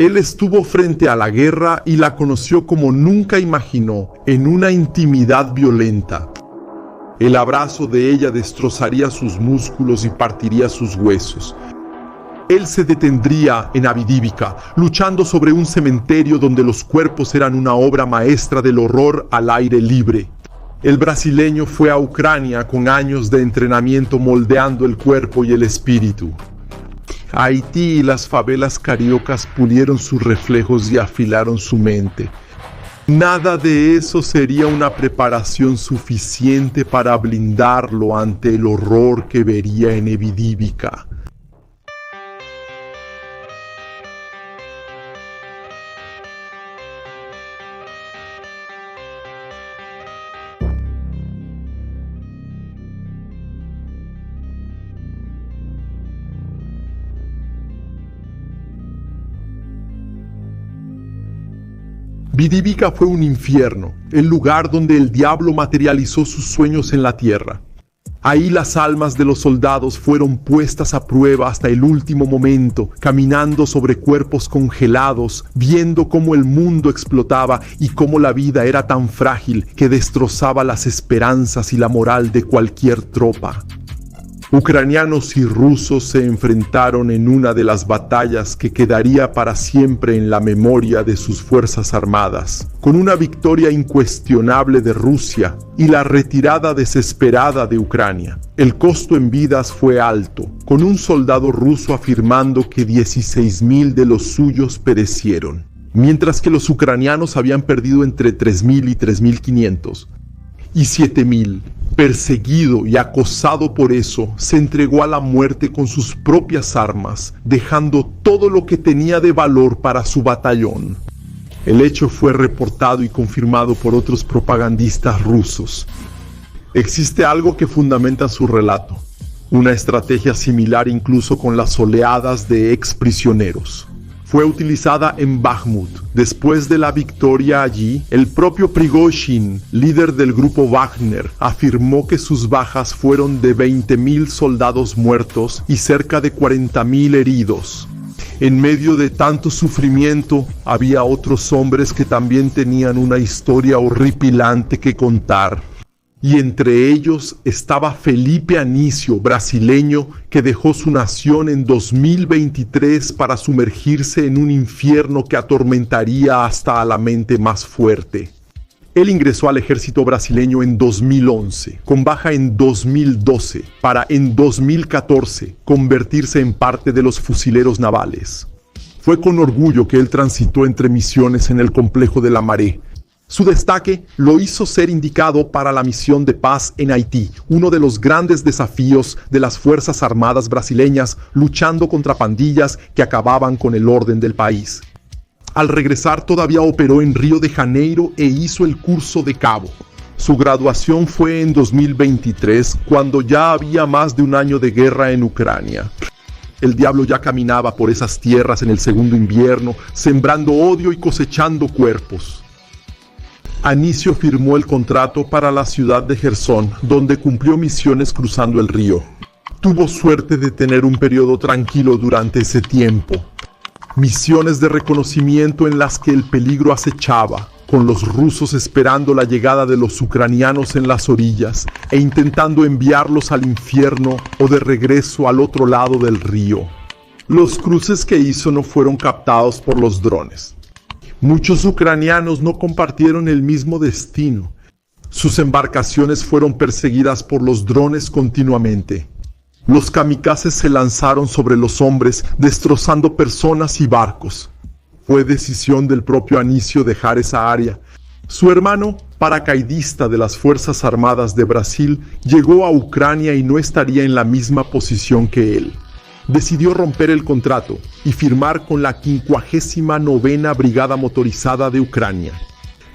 Él estuvo frente a la guerra y la conoció como nunca imaginó, en una intimidad violenta. El abrazo de ella destrozaría sus músculos y partiría sus huesos. Él se detendría en Avidívica, luchando sobre un cementerio donde los cuerpos eran una obra maestra del horror al aire libre. El brasileño fue a Ucrania con años de entrenamiento moldeando el cuerpo y el espíritu. Haití y las favelas cariocas pulieron sus reflejos y afilaron su mente. Nada de eso sería una preparación suficiente para blindarlo ante el horror que vería en Avidívica. Avidívica fue un infierno, el lugar donde el diablo materializó sus sueños en la tierra. Ahí las almas de los soldados fueron puestas a prueba hasta el último momento, caminando sobre cuerpos congelados, viendo cómo el mundo explotaba y cómo la vida era tan frágil que destrozaba las esperanzas y la moral de cualquier tropa. Ucranianos y rusos se enfrentaron en una de las batallas que quedaría para siempre en la memoria de sus fuerzas armadas, con una victoria incuestionable de Rusia y la retirada desesperada de Ucrania. El costo en vidas fue alto, con un soldado ruso afirmando que 16.000 de los suyos perecieron, mientras que los ucranianos habían perdido entre 3.000 y 3.500. Y 7.000, perseguido y acosado por eso, se entregó a la muerte con sus propias armas, dejando todo lo que tenía de valor para su batallón. El hecho fue reportado y confirmado por otros propagandistas rusos. Existe algo que fundamenta su relato, una estrategia similar incluso con las oleadas de exprisioneros. Fue utilizada en Bakhmut. Después de la victoria allí, el propio Prigozhin, líder del grupo Wagner, afirmó que sus bajas fueron de 20.000 soldados muertos y cerca de 40.000 heridos. En medio de tanto sufrimiento, había otros hombres que también tenían una historia horripilante que contar. Y entre ellos estaba Felipe Anicio, brasileño, que dejó su nación en 2023 para sumergirse en un infierno que atormentaría hasta a la mente más fuerte. Él ingresó al ejército brasileño en 2011, con baja en 2012, para en 2014 convertirse en parte de los fusileros navales. Fue con orgullo que él transitó entre misiones en el complejo de La Maré. Su destaque lo hizo ser indicado para la misión de paz en Haití, uno de los grandes desafíos de las Fuerzas Armadas brasileñas luchando contra pandillas que acababan con el orden del país. Al regresar todavía operó en Río de Janeiro e hizo el curso de cabo. Su graduación fue en 2023, cuando ya había más de un año de guerra en Ucrania. El diablo ya caminaba por esas tierras en el segundo invierno, sembrando odio y cosechando cuerpos. Anicio firmó el contrato para la ciudad de Jersón, donde cumplió misiones cruzando el río. Tuvo suerte de tener un periodo tranquilo durante ese tiempo. Misiones de reconocimiento en las que el peligro acechaba, con los rusos esperando la llegada de los ucranianos en las orillas e intentando enviarlos al infierno o de regreso al otro lado del río. Los cruces que hizo no fueron captados por los drones. Muchos ucranianos no compartieron el mismo destino. Sus embarcaciones fueron perseguidas por los drones continuamente. Los kamikazes se lanzaron sobre los hombres, destrozando personas y barcos. Fue decisión del propio Anicio dejar esa área. Su hermano, paracaidista de las Fuerzas Armadas de Brasil, llegó a Ucrania y no estaría en la misma posición que él. Decidió romper el contrato y firmar con la 59ª Brigada Motorizada de Ucrania.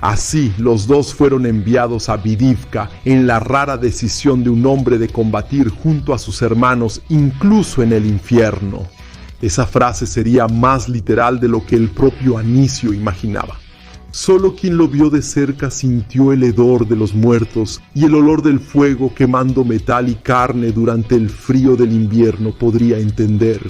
Así, los dos fueron enviados a Avdiivka en la rara decisión de un hombre de combatir junto a sus hermanos, incluso en el infierno. Esa frase sería más literal de lo que el propio Anicio imaginaba. Solo quien lo vio de cerca sintió el hedor de los muertos y el olor del fuego quemando metal y carne durante el frío del invierno podría entender.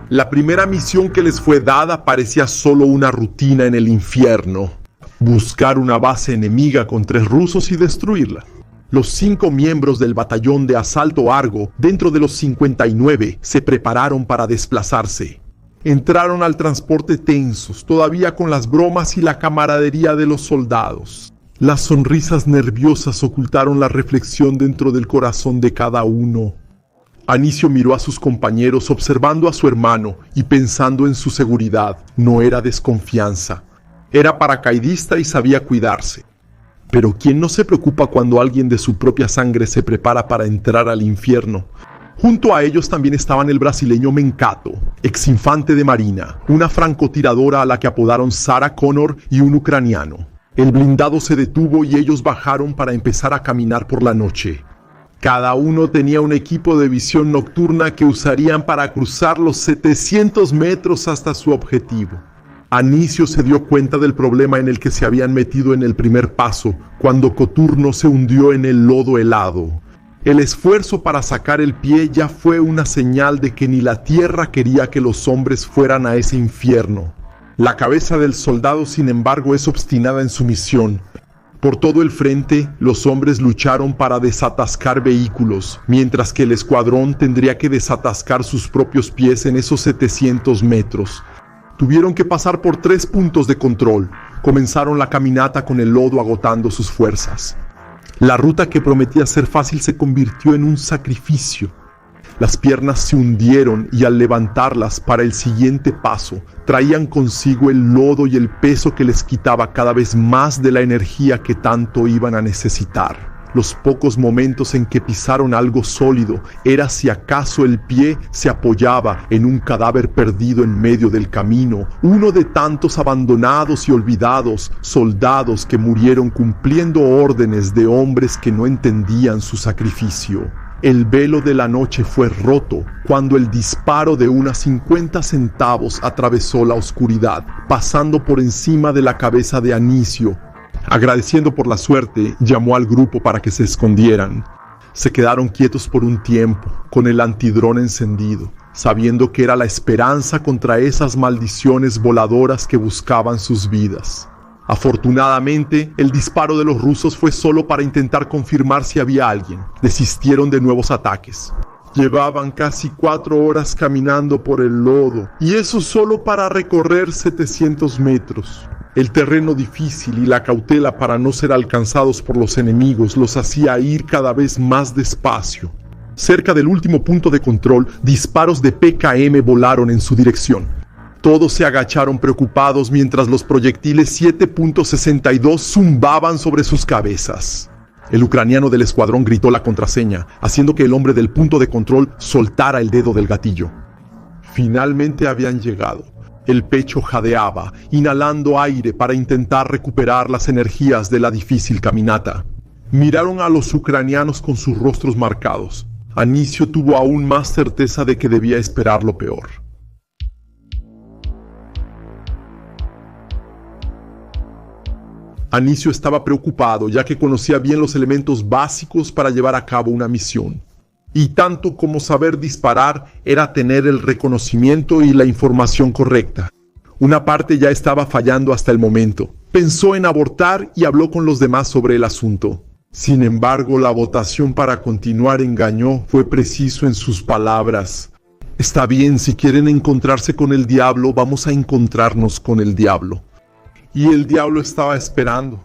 La primera misión que les fue dada parecía solo una rutina en el infierno: buscar una base enemiga con 3 rusos y destruirla. Los 5 miembros del batallón de asalto Argo, dentro de los 59, se prepararon para desplazarse. Entraron al transporte tensos, todavía con las bromas y la camaradería de los soldados. Las sonrisas nerviosas ocultaron la reflexión dentro del corazón de cada uno. Anicio miró a sus compañeros observando a su hermano y pensando en su seguridad. No era desconfianza. Era paracaidista y sabía cuidarse. Pero ¿quién no se preocupa cuando alguien de su propia sangre se prepara para entrar al infierno? Junto a ellos también estaban el brasileño Mencato, exinfante de marina, una francotiradora a la que apodaron Sarah Connor y un ucraniano. El blindado se detuvo y ellos bajaron para empezar a caminar por la noche. Cada uno tenía un equipo de visión nocturna que usarían para cruzar los 700 metros hasta su objetivo. Anicio se dio cuenta del problema en el que se habían metido en el primer paso, cuando Coturno se hundió en el lodo helado. El esfuerzo para sacar el pie ya fue una señal de que ni la tierra quería que los hombres fueran a ese infierno. La cabeza del soldado, sin embargo, es obstinada en su misión. Por todo el frente, los hombres lucharon para desatascar vehículos, mientras que el escuadrón tendría que desatascar sus propios pies en esos 700 metros. Tuvieron que pasar por 3 puntos de control. Comenzaron la caminata con el lodo agotando sus fuerzas. La ruta que prometía ser fácil se convirtió en un sacrificio. Las piernas se hundieron y al levantarlas para el siguiente paso, traían consigo el lodo y el peso que les quitaba cada vez más de la energía que tanto iban a necesitar. Los pocos momentos en que pisaron algo sólido era si acaso el pie se apoyaba en un cadáver perdido en medio del camino, uno de tantos abandonados y olvidados soldados que murieron cumpliendo órdenes de hombres que no entendían su sacrificio. El velo de la noche fue roto cuando el disparo de unas 50 centavos atravesó la oscuridad, pasando por encima de la cabeza de Anicio. Agradeciendo por la suerte, llamó al grupo para que se escondieran. Se quedaron quietos por un tiempo, con el antidrón encendido, sabiendo que era la esperanza contra esas maldiciones voladoras que buscaban sus vidas. Afortunadamente, el disparo de los rusos fue solo para intentar confirmar si había alguien. Desistieron de nuevos ataques. Llevaban casi 4 horas caminando por el lodo, y eso solo para recorrer 700 metros. El terreno difícil y la cautela para no ser alcanzados por los enemigos los hacía ir cada vez más despacio. Cerca del último punto de control, disparos de PKM volaron en su dirección. Todos se agacharon preocupados mientras los proyectiles 7.62 zumbaban sobre sus cabezas. El ucraniano del escuadrón gritó la contraseña, haciendo que el hombre del punto de control soltara el dedo del gatillo. Finalmente habían llegado. El pecho jadeaba, inhalando aire para intentar recuperar las energías de la difícil caminata. Miraron a los ucranianos con sus rostros marcados. Anicio tuvo aún más certeza de que debía esperar lo peor. Anicio estaba preocupado, ya que conocía bien los elementos básicos para llevar a cabo una misión. Y tanto como saber disparar era tener el reconocimiento y la información correcta. Una parte ya estaba fallando hasta el momento. Pensó en abortar y habló con los demás sobre el asunto. Sin embargo, la votación para continuar engañó. Fue preciso en sus palabras. Está bien, si quieren encontrarse con el diablo, vamos a encontrarnos con el diablo. Y el diablo estaba esperando.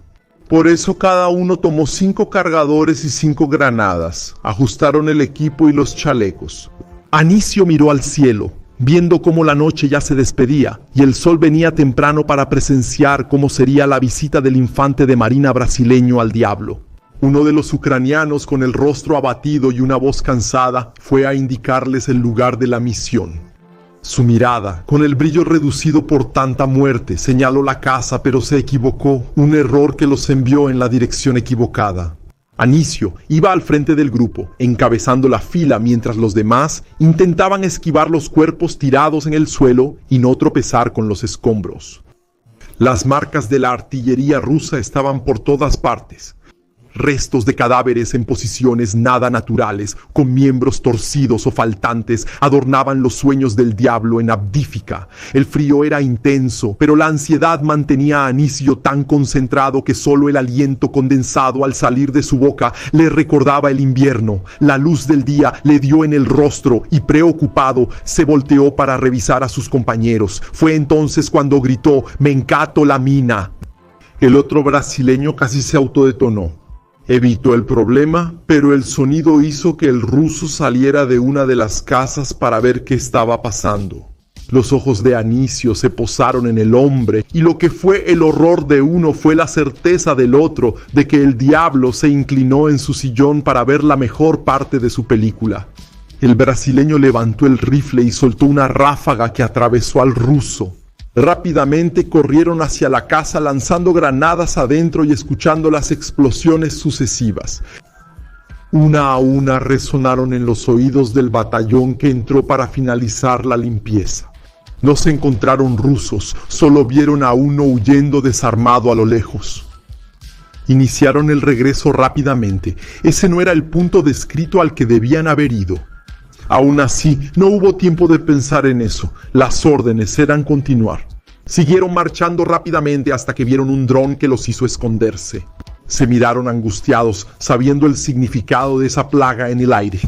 Por eso cada uno tomó 5 cargadores y 5 granadas. Ajustaron el equipo y los chalecos. Anicio miró al cielo, viendo cómo la noche ya se despedía y el sol venía temprano para presenciar cómo sería la visita del infante de marina brasileño al diablo. Uno de los ucranianos, con el rostro abatido y una voz cansada, fue a indicarles el lugar de la misión. Su mirada, con el brillo reducido por tanta muerte, señaló la casa, pero se equivocó, un error que los envió en la dirección equivocada. Anicio iba al frente del grupo, encabezando la fila mientras los demás intentaban esquivar los cuerpos tirados en el suelo y no tropezar con los escombros. Las marcas de la artillería rusa estaban por todas partes. restos de cadáveres en posiciones nada naturales, con miembros torcidos o faltantes, adornaban los sueños del diablo en Abdífica. El frío era intenso, pero la ansiedad mantenía a Anicio tan concentrado que solo el aliento condensado al salir de su boca le recordaba el invierno. La luz del día le dio en el rostro y, preocupado, se volteó para revisar a sus compañeros. Fue entonces cuando gritó: «¡Me encato la mina!». El otro brasileño casi se autodetonó. Evitó el problema, pero el sonido hizo que el ruso saliera de una de las casas para ver qué estaba pasando. Los ojos de Anicio se posaron en el hombre, y lo que fue el horror de uno fue la certeza del otro de que el diablo se inclinó en su sillón para ver la mejor parte de su película. El brasileño levantó el rifle y soltó una ráfaga que atravesó al ruso. Rápidamente corrieron hacia la casa lanzando granadas adentro y escuchando las explosiones sucesivas. Una a una resonaron en los oídos del batallón que entró para finalizar la limpieza. No se encontraron rusos, solo vieron a uno huyendo desarmado a lo lejos. Iniciaron el regreso rápidamente. Ese no era el punto descrito al que debían haber ido. Aún así, no hubo tiempo de pensar en eso. Las órdenes eran continuar. Siguieron marchando rápidamente hasta que vieron un dron que los hizo esconderse. Se miraron angustiados, sabiendo el significado de esa plaga en el aire.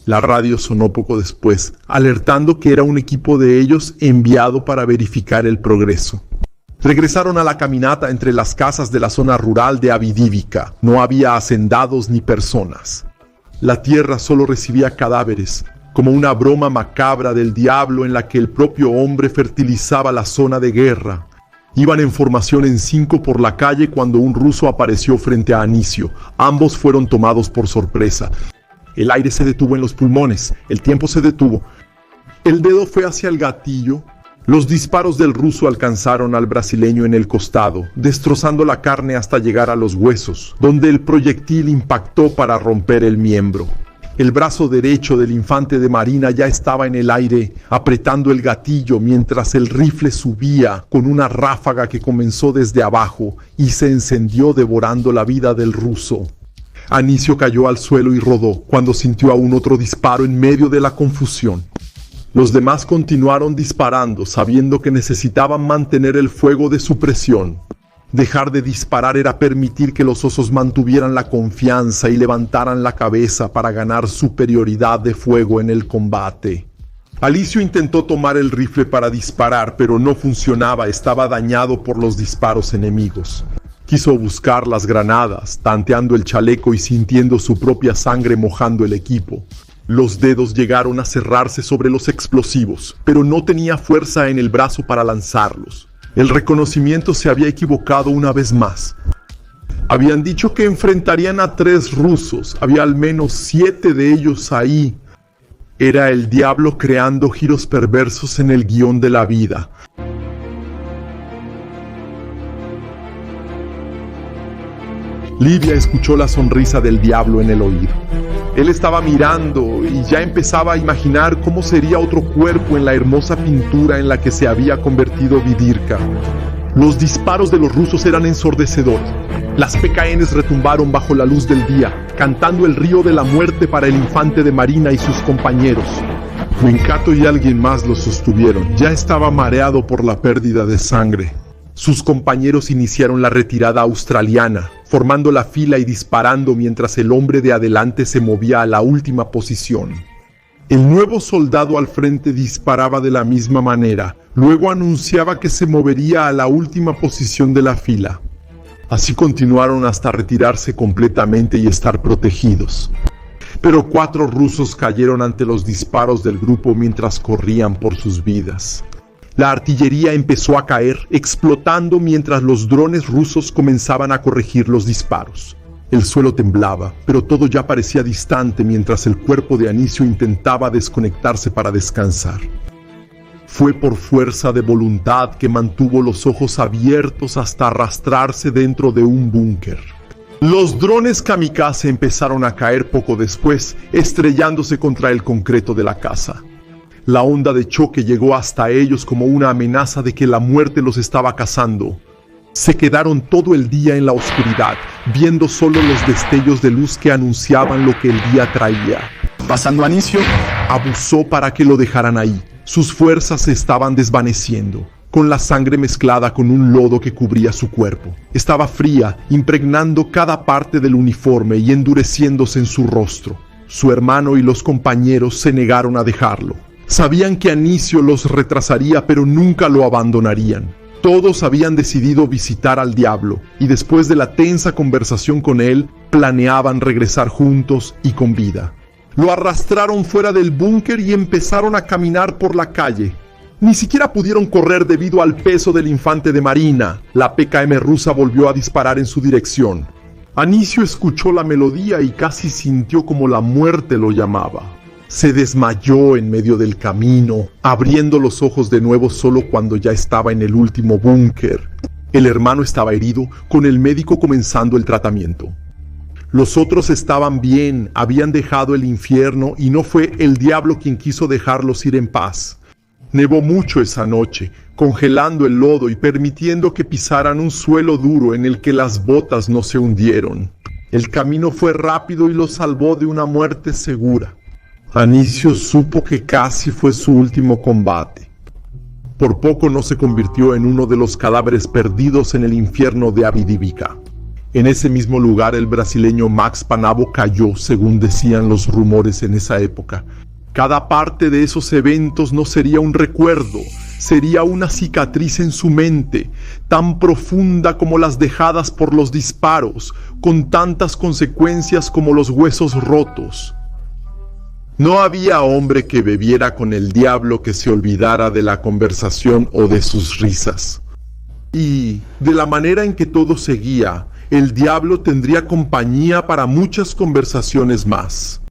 La radio sonó poco después, alertando que era un equipo de ellos enviado para verificar el progreso. Regresaron a la caminata entre las casas de la zona rural de Abdífica. No había hacendados ni personas. La tierra solo recibía cadáveres, como una broma macabra del diablo en la que el propio hombre fertilizaba la zona de guerra. Iban en formación en 5 por la calle cuando un ruso apareció frente a Anicio. Ambos fueron tomados por sorpresa. El aire se detuvo en los pulmones, el tiempo se detuvo. El dedo fue hacia el gatillo. Los disparos del ruso alcanzaron al brasileño en el costado, destrozando la carne hasta llegar a los huesos, donde el proyectil impactó para romper el miembro. El brazo derecho del infante de marina ya estaba en el aire, apretando el gatillo mientras el rifle subía con una ráfaga que comenzó desde abajo y se encendió devorando la vida del ruso. Anicio cayó al suelo y rodó cuando sintió aún otro disparo en medio de la confusión. Los demás continuaron disparando, sabiendo que necesitaban mantener el fuego de supresión. Dejar de disparar era permitir que los osos mantuvieran la confianza y levantaran la cabeza para ganar superioridad de fuego en el combate. Alicio intentó tomar el rifle para disparar, pero no funcionaba, estaba dañado por los disparos enemigos. Quiso buscar las granadas, tanteando el chaleco y sintiendo su propia sangre mojando el equipo. Los dedos llegaron a cerrarse sobre los explosivos, pero no tenía fuerza en el brazo para lanzarlos. El reconocimiento se había equivocado una vez más. Habían dicho que enfrentarían a 3 rusos, había al menos 7 de ellos ahí. Era el diablo creando giros perversos en el guión de la vida. Livia escuchó la sonrisa del diablo en el oído. Él estaba mirando y ya empezaba a imaginar cómo sería otro cuerpo en la hermosa pintura en la que se había convertido Vidirka. Los disparos de los rusos eran ensordecedores. Las PKNs retumbaron bajo la luz del día, cantando el río de la muerte para el infante de marina y sus compañeros. Mencato y alguien más lo sostuvieron. Ya estaba mareado por la pérdida de sangre. Sus compañeros iniciaron la retirada australiana, formando la fila y disparando mientras el hombre de adelante se movía a la última posición. El nuevo soldado al frente disparaba de la misma manera, luego anunciaba que se movería a la última posición de la fila. Así continuaron hasta retirarse completamente y estar protegidos. Pero 4 rusos cayeron ante los disparos del grupo mientras corrían por sus vidas. La artillería empezó a caer, explotando mientras los drones rusos comenzaban a corregir los disparos. El suelo temblaba, pero todo ya parecía distante mientras el cuerpo de Anicio intentaba desconectarse para descansar. Fue por fuerza de voluntad que mantuvo los ojos abiertos hasta arrastrarse dentro de un búnker. Los drones kamikaze empezaron a caer poco después, estrellándose contra el concreto de la casa. La onda de choque llegó hasta ellos como una amenaza de que la muerte los estaba cazando. Se quedaron todo el día en la oscuridad, viendo solo los destellos de luz que anunciaban lo que el día traía. Pasando Anicio, abusó para que lo dejaran ahí. Sus fuerzas se estaban desvaneciendo, con la sangre mezclada con un lodo que cubría su cuerpo. Estaba fría, impregnando cada parte del uniforme y endureciéndose en su rostro. Su hermano y los compañeros se negaron a dejarlo. Sabían que Anicio los retrasaría, pero nunca lo abandonarían. Todos habían decidido visitar al diablo, y después de la tensa conversación con él, planeaban regresar juntos y con vida. Lo arrastraron fuera del búnker y empezaron a caminar por la calle. Ni siquiera pudieron correr debido al peso del infante de marina. La PKM rusa volvió a disparar en su dirección. Anicio escuchó la melodía y casi sintió como la muerte lo llamaba. Se desmayó en medio del camino, abriendo los ojos de nuevo solo cuando ya estaba en el último búnker. El hermano estaba herido, con el médico comenzando el tratamiento. Los otros estaban bien, habían dejado el infierno y no fue el diablo quien quiso dejarlos ir en paz. Nevó mucho esa noche, congelando el lodo y permitiendo que pisaran un suelo duro en el que las botas no se hundieron. El camino fue rápido y lo salvó de una muerte segura. Anicio supo que casi fue su último combate. Por poco no se convirtió en uno de los cadáveres perdidos en el infierno de Avidívica. En ese mismo lugar el brasileño Max Panavo cayó, según decían los rumores en esa época. Cada parte de esos eventos no sería un recuerdo, sería una cicatriz en su mente, tan profunda como las dejadas por los disparos, con tantas consecuencias como los huesos rotos. No había hombre que bebiera con el diablo que se olvidara de la conversación o de sus risas. Y, de la manera en que todo seguía, el diablo tendría compañía para muchas conversaciones más.